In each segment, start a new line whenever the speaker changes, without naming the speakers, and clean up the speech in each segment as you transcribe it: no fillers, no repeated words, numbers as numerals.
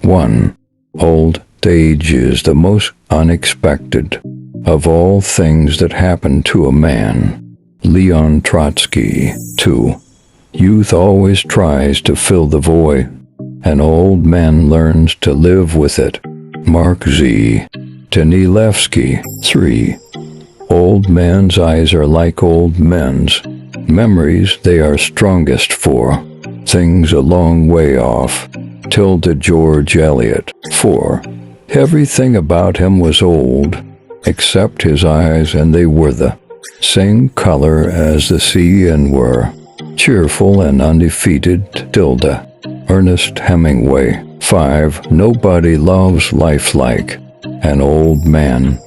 1. Old age is the most unexpected of all things that happen to a man. Leon Trotsky. 2. Youth always tries to fill the void. An old man learns to live with it. Mark Z. Danilevsky. 3. Old men's eyes are like old men's memories. They are strongest for things a long way off. George Eliot. 4. Everything about him was old, except his eyes, and they were the same color as the sea and were cheerful and undefeated. Ernest Hemingway. 5. Nobody loves life like an old man.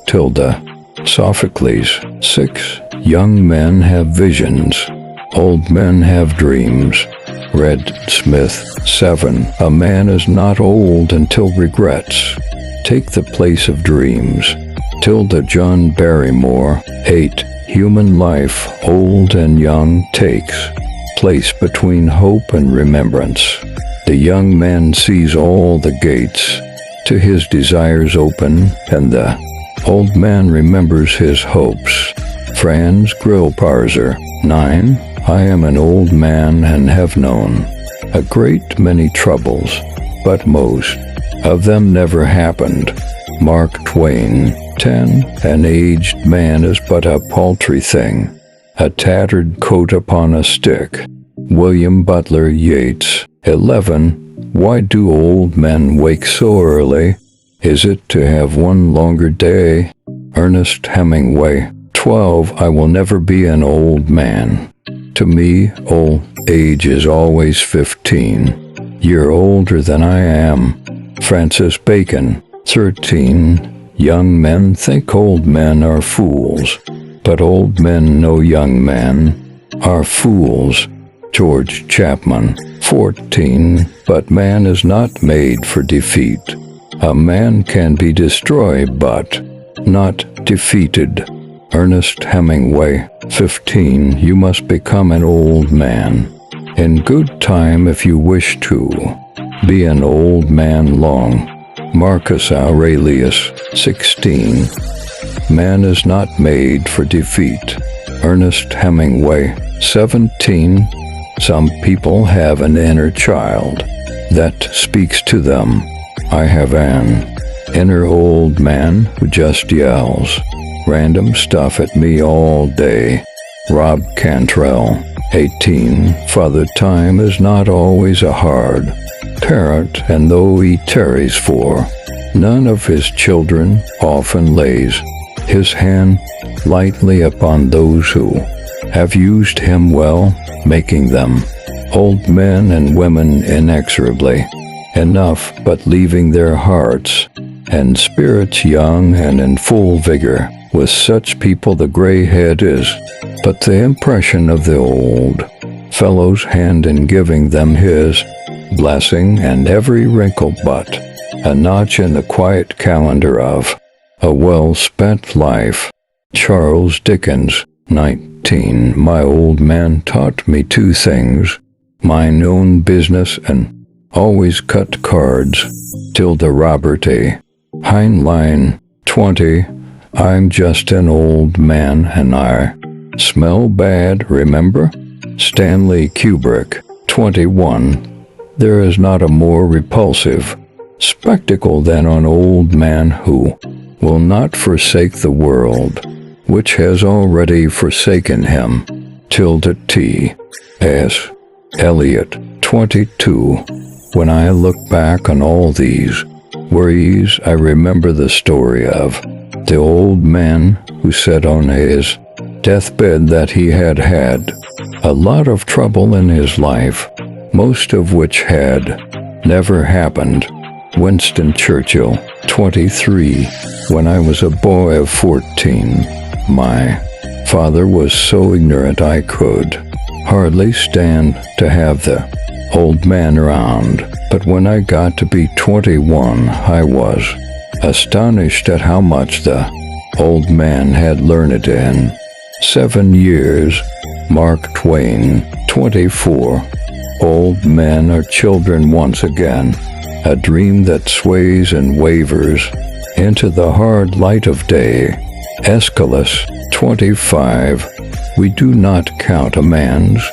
Sophocles. 6. Young men have visions, old men have dreams. Red Smith. 7. A man is not old until regrets take the place of dreams. John Barrymore. 8. Human life, old and young, takes place between hope and remembrance. The young man sees all the gates to his desires open, and the old man remembers his hopes. Franz Grillparzer. 9. I am an old man and have known a great many troubles, but most of them never happened. Mark Twain. 10. An aged man is but a paltry thing, a tattered coat upon a stick. William Butler Yeats. 11. Why do old men wake so early? Is it to have one longer day? Ernest Hemingway. 12. I will never be an old man. To me, old age is always 15. You're older than I am. Francis Bacon. 13. Young men think old men are fools, but old men know young men are fools. George Chapman. 14. But man is not made for defeat. A man can be destroyed, but not defeated. Ernest Hemingway. 15. You must become an old man in good time if you wish to be an old man long. Marcus Aurelius. 16. Man is not made for defeat. Ernest Hemingway. 17. Some people have an inner child that speaks to them. I have an inner old man who just yells random stuff at me all day. Rob Cantrell. 18. Father Time is not always a hard parent, and though he tarries for none of his children, often lays his hand lightly upon those who have used him well, making them old men and women inexorably enough, but leaving their hearts and spirits young and in full vigor. With such people the gray head is but the impression of the old fellow's hand in giving them his blessing, and every wrinkle but a notch in the quiet calendar of a well-spent life. Charles Dickens. 19. My old man taught me two things, mine own business and always cut cards. Robert A. Heinlein. 20. I'm just an old man and I smell bad, remember? Stanley Kubrick. 21. There is not a more repulsive spectacle than an old man who will not forsake the world, which has already forsaken him. T. S. Eliot. 22. When I look back on all these worries, I remember the story of the old man who said on his deathbed that he had had a lot of trouble in his life, most of which had never happened. Winston Churchill. 23. When I was a boy of 14, my father was so ignorant I could hardly stand to have the old man around. But when I got to be 21, I was astonished at how much the old man had learned in 7 years. Mark Twain. 24. Old men are children once again. a dream that sways and wavers into the hard light of day. Aeschylus 25. We do not count a man's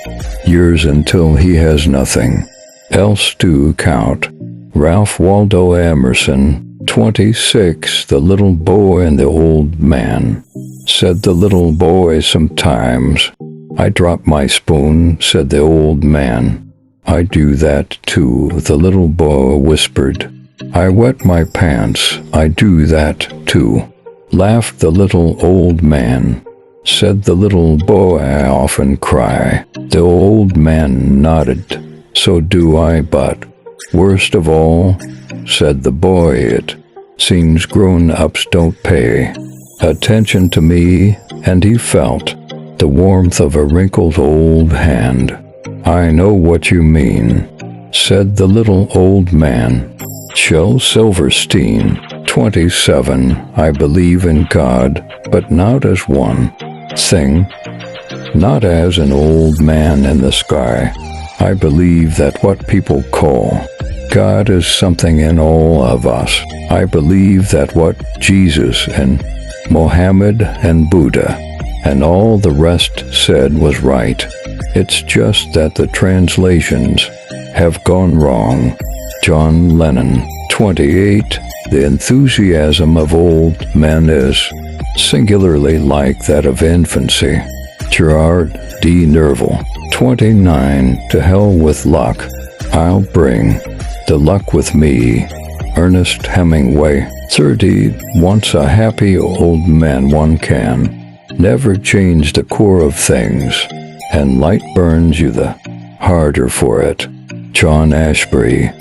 years until he has nothing else to count. Ralph Waldo Emerson 26. The little boy and the old man. Said the little boy sometimes, I drop my spoon, said the old man. I do that too, the little boy whispered. I wet my pants, I do that too. Laughed the little old man. Said the little boy, I often cry. The old man nodded. So do I, but worst of all, said the boy, it seems grown-ups don't pay attention to me, and he felt the warmth of a wrinkled old hand. I know what you mean, said the little old man. Shel Silverstein 27. I believe in God, but not as one thing, not as an old man in the sky. I believe that what people call God is something in all of us. I believe that what Jesus and Mohammed and Buddha and all the rest said was right. It's just that the translations have gone wrong. John Lennon 28. The enthusiasm of old men is singularly like that of infancy. Gerard D. Nerval 29. To hell with luck, I'll bring the luck with me. Ernest Hemingway 30. Once a happy old man, one can never change the core of things, and light burns you the harder for it. John Ashbery